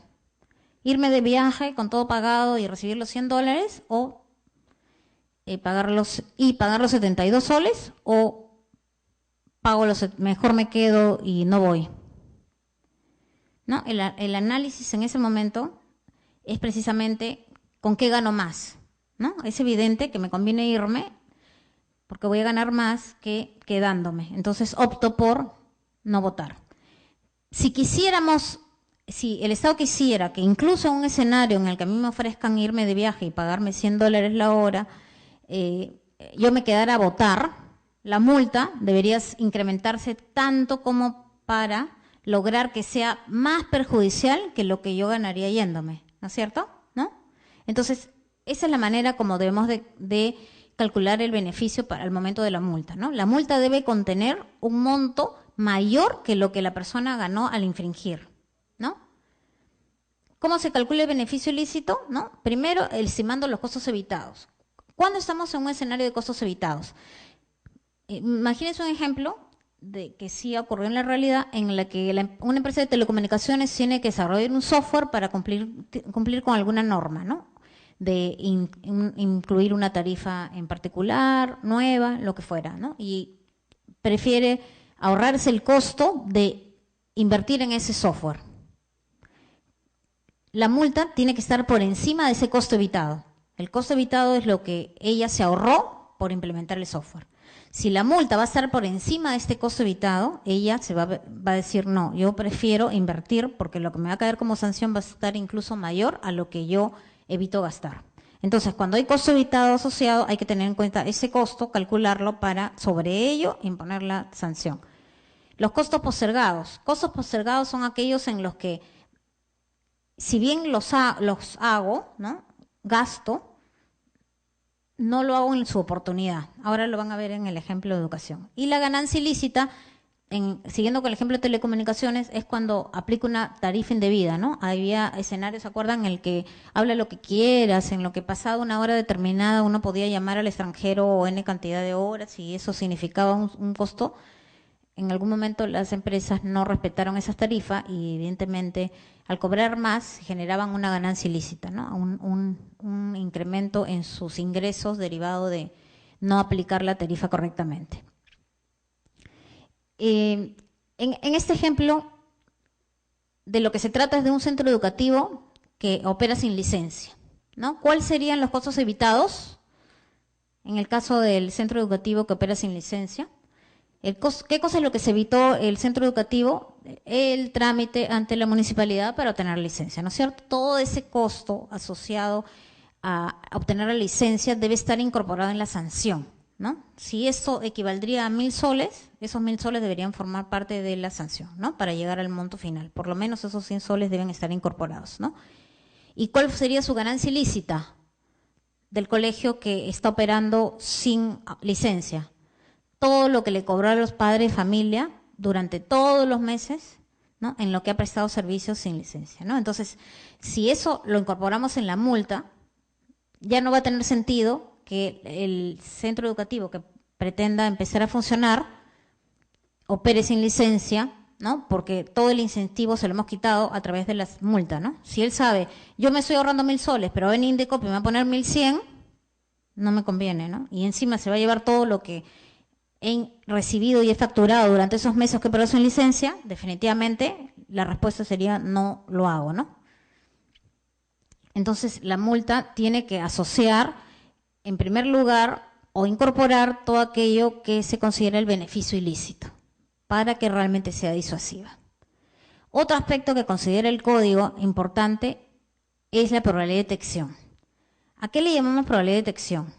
¿Irme de viaje con todo pagado y recibir los $100 o pagar los 72 soles, o pago mejor me quedo y no voy. ¿No? El análisis en ese momento es precisamente con qué gano más, ¿no? Es evidente que me conviene irme porque voy a ganar más que quedándome. Entonces opto por no votar. Si el Estado quisiera que incluso en un escenario en el que a mí me ofrezcan irme de viaje y pagarme $100 la hora, yo me quedara a votar, la multa debería incrementarse tanto como para lograr que sea más perjudicial que lo que yo ganaría yéndome, ¿no es cierto? ¿No? Entonces, esa es la manera como debemos de calcular el beneficio para el momento de la multa, ¿no? La multa debe contener un monto mayor que lo que la persona ganó al infringir, ¿no? ¿Cómo se calcula el beneficio ilícito? ¿No? Primero, estimando los costos evitados. ¿Cuándo estamos en un escenario de costos evitados? Imagínense un ejemplo de que sí ocurrió en la realidad, en la que una empresa de telecomunicaciones tiene que desarrollar un software para cumplir con alguna norma, ¿no? De incluir una tarifa en particular, nueva, lo que fuera, ¿no? Y prefiere ahorrarse el costo de invertir en ese software. La multa tiene que estar por encima de ese costo evitado. El costo evitado es lo que ella se ahorró por implementar el software. Si la multa va a estar por encima de este costo evitado, ella va a decir, no, yo prefiero invertir porque lo que me va a caer como sanción va a estar incluso mayor a lo que yo evito gastar. Entonces, cuando hay costo evitado asociado, hay que tener en cuenta ese costo, calcularlo para sobre ello imponer la sanción. Los costos postergados. Costos postergados son aquellos en los que, si bien los hago, ¿no? Gasto, no lo hago en su oportunidad. Ahora lo van a ver en el ejemplo de educación. Y la ganancia ilícita, siguiendo con el ejemplo de telecomunicaciones, es cuando aplica una tarifa indebida, ¿no? Había escenarios, ¿se acuerdan? En el que habla lo que quieras, en lo que pasada una hora determinada uno podía llamar al extranjero o N cantidad de horas y eso significaba un costo. En algún momento las empresas no respetaron esas tarifas y evidentemente al cobrar más generaban una ganancia ilícita, ¿no? Un incremento en sus ingresos derivado de no aplicar la tarifa correctamente. En este ejemplo, de lo que se trata es de un centro educativo que opera sin licencia, ¿no? ¿Cuáles serían los costos evitados en el caso del centro educativo que opera sin licencia? ¿Qué cosa es lo que se evitó el centro educativo? El trámite ante la municipalidad para obtener licencia, ¿no es cierto? Todo ese costo asociado a obtener la licencia debe estar incorporado en la sanción, ¿no? Si esto equivaldría a 1.000 soles, esos 1.000 soles deberían formar parte de la sanción, ¿no? Para llegar al monto final. Por lo menos esos 100 soles deben estar incorporados, ¿no? ¿Y cuál sería su ganancia ilícita del colegio que está operando sin licencia? Todo lo que le cobró a los padres de familia durante todos los meses, ¿no? En lo que ha prestado servicios sin licencia, ¿no? Entonces, si eso lo incorporamos en la multa, ya no va a tener sentido que el centro educativo que pretenda empezar a funcionar opere sin licencia, ¿no? Porque todo el incentivo se lo hemos quitado a través de las multas, ¿no? Si él sabe, yo me estoy ahorrando 1.000 soles, pero va a venir Indecopi y me va a poner 1.100, no me conviene, ¿no? Y encima se va a llevar todo lo que he recibido y he facturado durante esos meses que operó sin licencia, definitivamente la respuesta sería no lo hago, ¿no? Entonces la multa tiene que asociar, en primer lugar, o incorporar todo aquello que se considera el beneficio ilícito, para que realmente sea disuasiva. Otro aspecto que considera el código importante es la probabilidad de detección. ¿A qué le llamamos probabilidad de detección?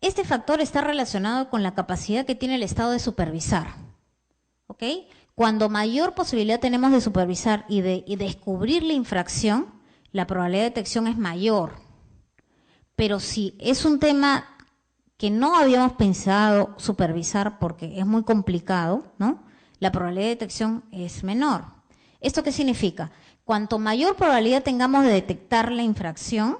Este factor está relacionado con la capacidad que tiene el Estado de supervisar, ¿ok? Cuando mayor posibilidad tenemos de supervisar y de descubrir la infracción, la probabilidad de detección es mayor. Pero si es un tema que no habíamos pensado supervisar porque es muy complicado, ¿no? La probabilidad de detección es menor. ¿Esto qué significa? Cuanto mayor probabilidad tengamos de detectar la infracción,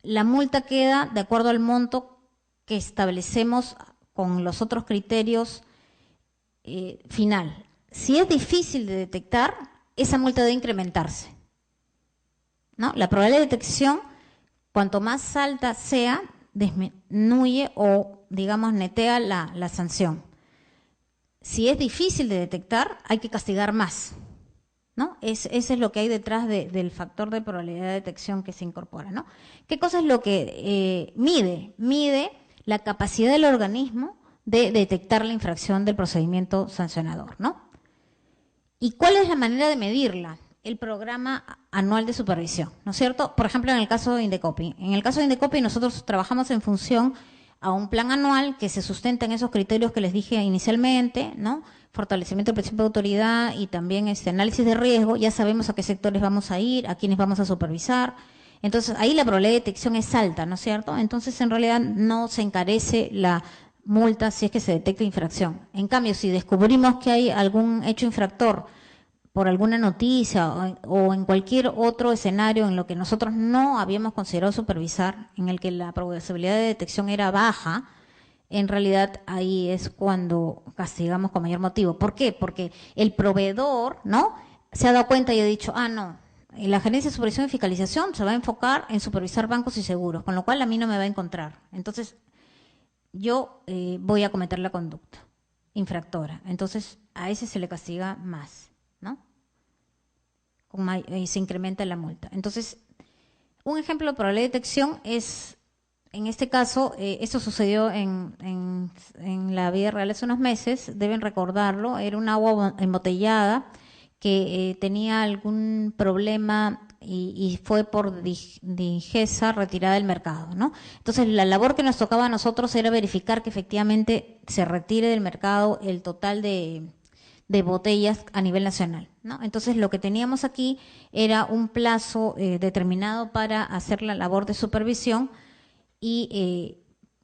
la multa queda de acuerdo al monto que establecemos con los otros criterios final. Si es difícil de detectar, esa multa debe incrementarse, ¿no? La probabilidad de detección, cuanto más alta sea, disminuye o digamos, netea la sanción. Si es difícil de detectar, hay que castigar más, ¿no? Ese es lo que hay detrás del factor de probabilidad de detección que se incorpora, ¿no? ¿Qué cosa es lo que mide? Mide la capacidad del organismo de detectar la infracción del procedimiento sancionador, ¿no? ¿Y cuál es la manera de medirla? El programa anual de supervisión, ¿no es cierto? Por ejemplo, en el caso de Indecopi. En el caso de Indecopi nosotros trabajamos en función a un plan anual que se sustenta en esos criterios que les dije inicialmente, ¿no? Fortalecimiento del principio de autoridad y también análisis de riesgo. Ya sabemos a qué sectores vamos a ir, a quiénes vamos a supervisar. Entonces, ahí la probabilidad de detección es alta, ¿no es cierto? Entonces, en realidad no se encarece la multa si es que se detecta infracción. En cambio, si descubrimos que hay algún hecho infractor por alguna noticia o en cualquier otro escenario en lo que nosotros no habíamos considerado supervisar, en el que la probabilidad de detección era baja, en realidad ahí es cuando castigamos con mayor motivo. ¿Por qué? Porque el proveedor, ¿no?, se ha dado cuenta y ha dicho, no, la gerencia de supervisión y fiscalización se va a enfocar en supervisar bancos y seguros, con lo cual a mí no me va a encontrar. Entonces, yo voy a cometer la conducta infractora. Entonces, a ese se le castiga más, ¿no? Y se incrementa la multa. Entonces, un ejemplo de probabilidad de detección es, en este caso, esto sucedió en la vida real hace unos meses, deben recordarlo, era un agua embotellada que tenía algún problema y fue por Digesa retirada del mercado, ¿no? Entonces, la labor que nos tocaba a nosotros era verificar que efectivamente se retire del mercado el total de botellas a nivel nacional, ¿no? Entonces, lo que teníamos aquí era un plazo determinado para hacer la labor de supervisión y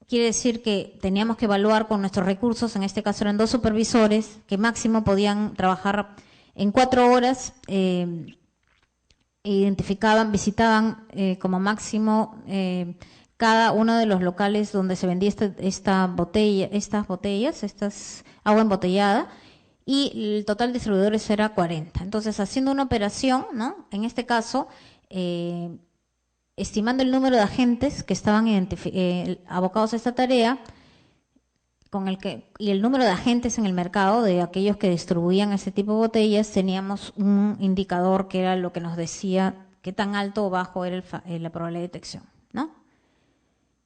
quiere decir que teníamos que evaluar con nuestros recursos, en este caso eran 2 supervisores, que máximo podían trabajar en 4 horas, identificaban, visitaban como máximo cada uno de los locales donde se vendía estas agua embotellada, y el total de distribuidores era 40. Entonces, haciendo una operación, ¿no?, en este caso, estimando el número de agentes que estaban abocados a esta tarea, y el número de agentes en el mercado, de aquellos que distribuían ese tipo de botellas, teníamos un indicador que era lo que nos decía qué tan alto o bajo era la probabilidad de detección, ¿no?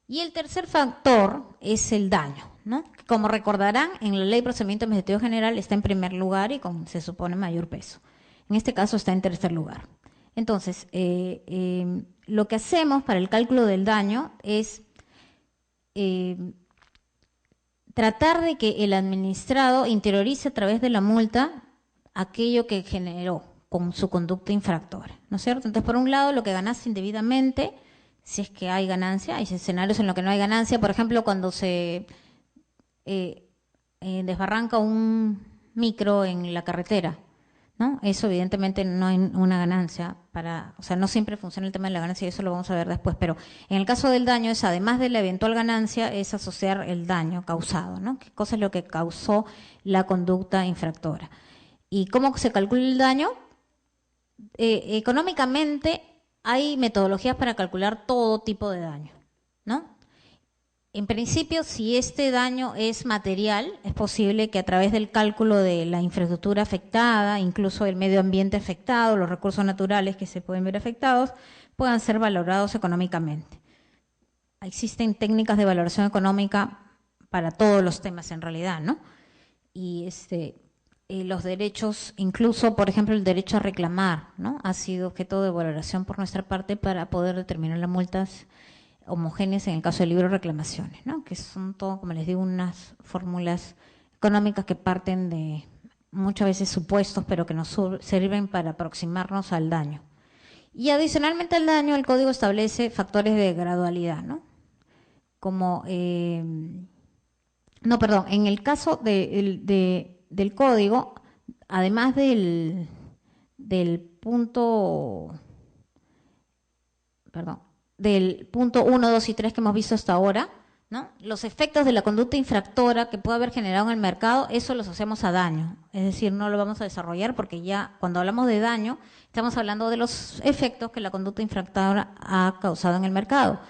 Y el tercer factor es el daño, ¿no? Como recordarán, en la Ley de Procedimiento Administrativo General está en primer lugar y con, se supone, mayor peso. En este caso está en tercer lugar. Entonces, lo que hacemos para el cálculo del daño es tratar de que el administrado interiorice a través de la multa aquello que generó con su conducta infractora, ¿no es cierto? Entonces, por un lado, lo que ganaste indebidamente, si es que hay ganancia, hay escenarios en los que no hay ganancia, por ejemplo, cuando se desbarranca un micro en la carretera, ¿no? Eso evidentemente no hay una ganancia o sea, no siempre funciona el tema de la ganancia y eso lo vamos a ver después, pero en el caso del daño es, además de la eventual ganancia, es asociar el daño causado, ¿no? ¿Qué cosa es lo que causó la conducta infractora? ¿Y cómo se calcula el daño? Económicamente hay metodologías para calcular todo tipo de daño, ¿no? En principio, si este daño es material, es posible que a través del cálculo de la infraestructura afectada, incluso el medio ambiente afectado, los recursos naturales que se pueden ver afectados, puedan ser valorados económicamente. Existen técnicas de valoración económica para todos los temas en realidad, ¿no? Y los derechos, incluso, por ejemplo, el derecho a reclamar, ¿no?, ha sido objeto de valoración por nuestra parte para poder determinar las multas homogéneas en el caso de libre reclamaciones, ¿no?, que son todo, como les digo, unas fórmulas económicas que parten de muchas veces supuestos, pero que nos sirven para aproximarnos al daño. Y adicionalmente al daño, el código establece factores de gradualidad, ¿no? Como, en el caso del código, además del punto, del punto 1, 2 y 3 que hemos visto hasta ahora, ¿no?, los efectos de la conducta infractora que puede haber generado en el mercado, eso lo asociamos a daño. Es decir, no lo vamos a desarrollar porque ya cuando hablamos de daño, estamos hablando de los efectos que la conducta infractora ha causado en el mercado.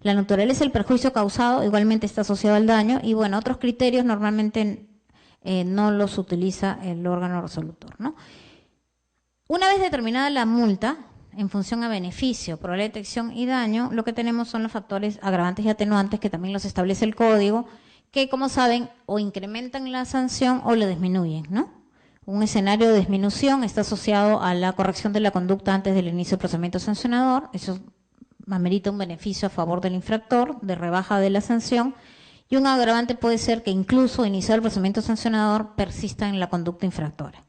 La naturaleza del perjuicio causado igualmente está asociado al daño y bueno, otros criterios normalmente no los utiliza el órgano resolutor, ¿no? Una vez determinada la multa, en función a beneficio, probabilidad de detección y daño, lo que tenemos son los factores agravantes y atenuantes que también los establece el código, que como saben o incrementan la sanción o la disminuyen, ¿no? Un escenario de disminución está asociado a la corrección de la conducta antes del inicio del procedimiento sancionador, eso amerita un beneficio a favor del infractor, de rebaja de la sanción, y un agravante puede ser que incluso iniciado el procedimiento sancionador persista en la conducta infractora,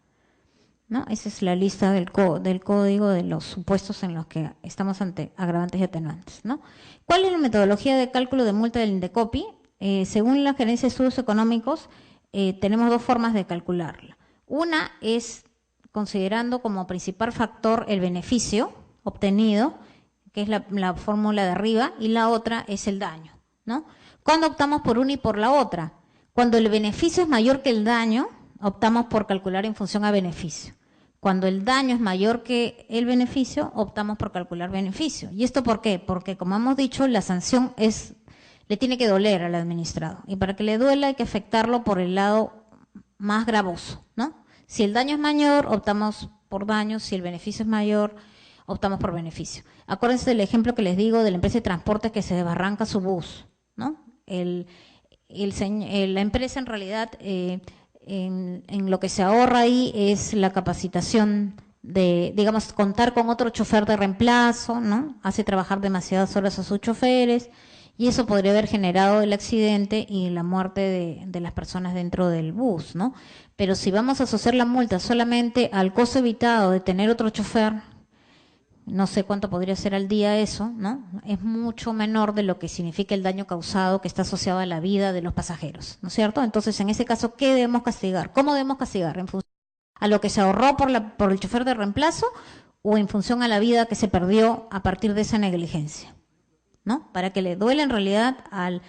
¿no? Esa es la lista del código de los supuestos en los que estamos ante agravantes y atenuantes, ¿no? ¿Cuál es la metodología de cálculo de multa del INDECOPI? Según la Gerencia de Estudios Económicos, tenemos dos formas de calcularla. Una es considerando como principal factor el beneficio obtenido, que es la fórmula de arriba, y la otra es el daño, ¿no? ¿Cuándo optamos por una y por la otra? Cuando el beneficio es mayor que el daño, optamos por calcular en función a beneficio. Cuando el daño es mayor que el beneficio, optamos por calcular beneficio. ¿Y esto por qué? Porque, como hemos dicho, la sanción le tiene que doler al administrado. Y para que le duela hay que afectarlo por el lado más gravoso, ¿no? Si el daño es mayor, optamos por daño. Si el beneficio es mayor, optamos por beneficio. Acuérdense del ejemplo que les digo de la empresa de transporte que se desbarranca su bus, ¿no? La empresa en realidad, en lo que se ahorra ahí es la capacitación de, digamos, contar con otro chofer de reemplazo, ¿no? Hace trabajar demasiadas horas a sus choferes y eso podría haber generado el accidente y la muerte de las personas dentro del bus, ¿no? Pero si vamos a asociar la multa solamente al costo evitado de tener otro chofer, no sé cuánto podría ser al día eso, ¿no? Es mucho menor de lo que significa el daño causado que está asociado a la vida de los pasajeros, ¿no es cierto? Entonces, en ese caso, ¿qué debemos castigar? ¿Cómo debemos castigar? ¿En función a lo que se ahorró por el chofer de reemplazo o en función a la vida que se perdió a partir de esa negligencia, ¿no? Para que le duele en realidad al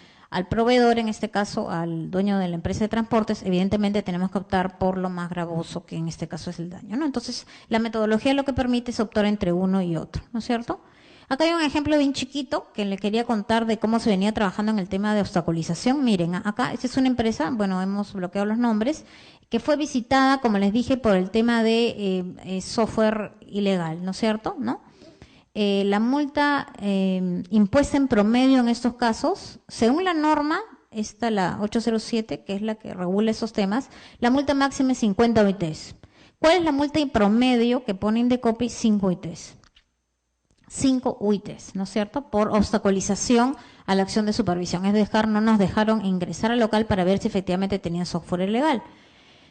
proveedor, en este caso al dueño de la empresa de transportes, evidentemente tenemos que optar por lo más gravoso, que en este caso es el daño, ¿no? Entonces, la metodología lo que permite es optar entre uno y otro, ¿no es cierto? Acá hay un ejemplo bien chiquito que le quería contar de cómo se venía trabajando en el tema de obstaculización. Miren, acá, esta es una empresa, bueno, hemos bloqueado los nombres, que fue visitada, como les dije, por el tema de software ilegal, ¿no es cierto? ¿No? La multa impuesta en promedio en estos casos, según la norma, esta la 807, que es la que regula esos temas, la multa máxima es 50 UITs. ¿Cuál es la multa en promedio que pone Indecopi? 5 UITs. 5 UITs, ¿no es cierto? Por obstaculización a la acción de supervisión. Es decir, no nos dejaron ingresar al local para ver si efectivamente tenían software ilegal.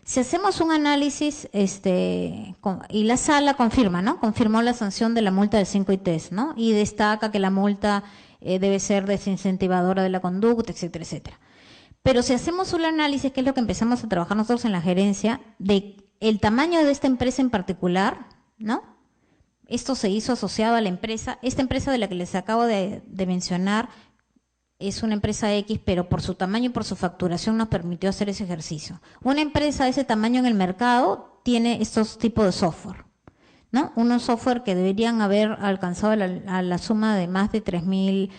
Si hacemos un análisis, y la sala confirma, ¿no? Confirmó la sanción de la multa de 5 ITs, ¿no? Y destaca que la multa debe ser desincentivadora de la conducta, etcétera, etcétera. Pero si hacemos un análisis, que es lo que empezamos a trabajar nosotros en la gerencia, de el tamaño de esta empresa en particular, ¿no? Esto se hizo asociado a la empresa, esta empresa de la que les acabo de mencionar, es una empresa X, pero por su tamaño y por su facturación nos permitió hacer ese ejercicio. Una empresa de ese tamaño en el mercado tiene estos tipos de software, ¿no? Unos software que deberían haber alcanzado a la suma de más de $3,000,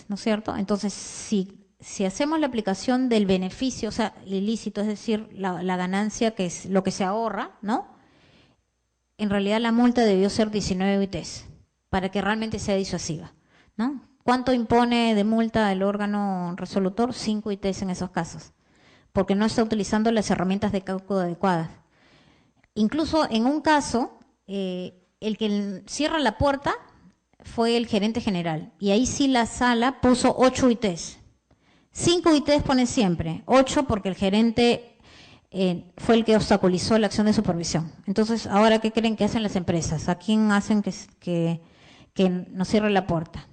¿no es cierto? Entonces, si hacemos la aplicación del beneficio, o sea, ilícito, es decir, la ganancia que es lo que se ahorra, ¿no? En realidad la multa debió ser 19 UITs para que realmente sea disuasiva, ¿no? ¿Cuánto impone de multa el órgano resolutor? 5 ITs en esos casos, porque no está utilizando las herramientas de cálculo adecuadas. Incluso en un caso, el que cierra la puerta fue el gerente general, y ahí sí la sala puso 8 ITs. 5 ITs pone siempre, 8 porque el gerente fue el que obstaculizó la acción de supervisión. Entonces, ¿ahora qué creen que hacen las empresas? ¿A quién hacen que nos cierre la puerta?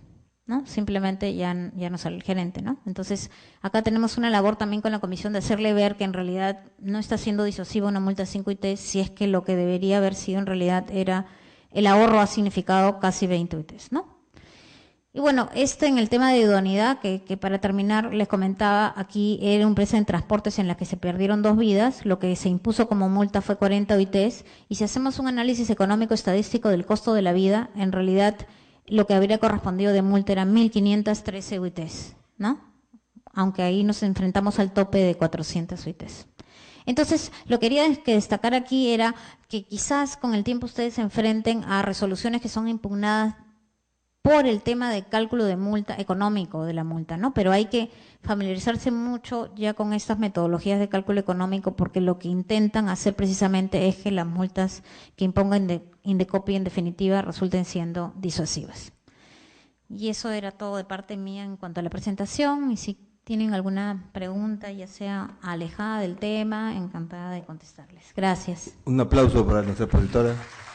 ¿No? Simplemente ya no sale el gerente, ¿no? Entonces, acá tenemos una labor también con la comisión de hacerle ver que en realidad no está siendo disuasiva una multa de 5 ITs, si es que lo que debería haber sido en realidad era el ahorro ha significado casi 20 ITs, ¿no? Y bueno, en el tema de idoneidad, que para terminar les comentaba, aquí era una empresa en transportes en la que se perdieron 2 vidas, lo que se impuso como multa fue 40 OITs, y si hacemos un análisis económico estadístico del costo de la vida, en realidad lo que habría correspondido de multa era 1.513 UITs, ¿no? Aunque ahí nos enfrentamos al tope de 400 UITs. Entonces, lo que quería destacar aquí era que quizás con el tiempo ustedes se enfrenten a resoluciones que son impugnadas por el tema de cálculo de multa económico de la multa, ¿no? Pero hay que familiarizarse mucho ya con estas metodologías de cálculo económico, porque lo que intentan hacer precisamente es que las multas que impongan Indecopi en definitiva resulten siendo disuasivas. Y eso era todo de parte mía en cuanto a la presentación, y si tienen alguna pregunta, ya sea alejada del tema, encantada de contestarles. Gracias. Un aplauso para nuestra expositora.